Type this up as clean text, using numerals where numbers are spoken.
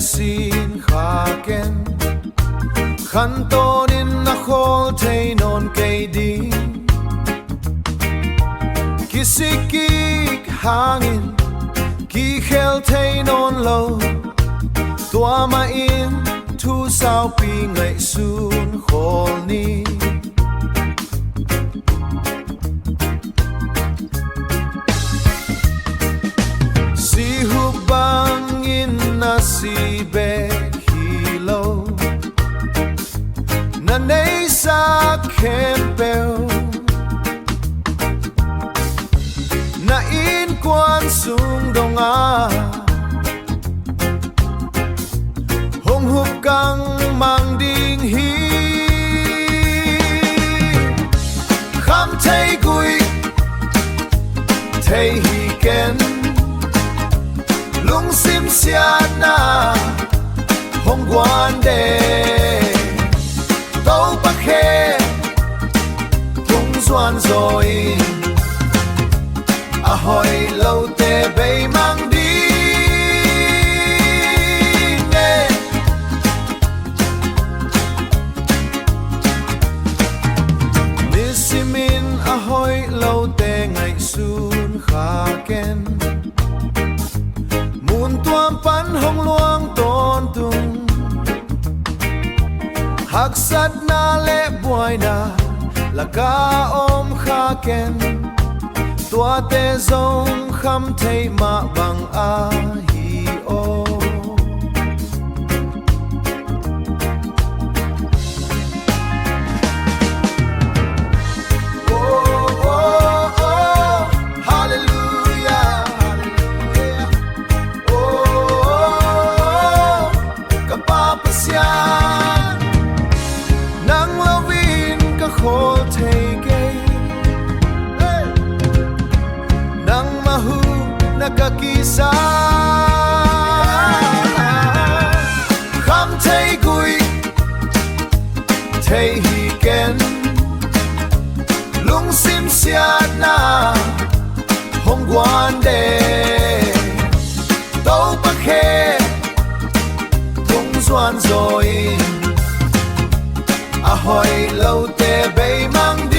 xin Hihken khăn tôn in na khol thei non cây đi kisikik hangin ki khel thei non lâu tua ma in thu sao pi ngày sun khol ni si hubang in na si be hilo na nei sa kempel na in quan sung donga hong hup kang mang ding hi Khamtheih Guihtheih Hihken lungsim siana hong quan de Topa khê tung zuan rồi hoih lâu tê bay mang đi nghe nisimin hoih lâu tê ngày sun Hihken mun tuam pan hong luang ton tung hak sat na le buaina là ca om Hihken tua te zong Khamtheih ma bằng ahih o hallelujah hallelujah kapa Pasian nang lovin ka khol thei nakakisa Khamtheih Guihtheih Hihken lungsim siana hong quan de Topa khê tung zuan rồi hoih lâu tê bay mang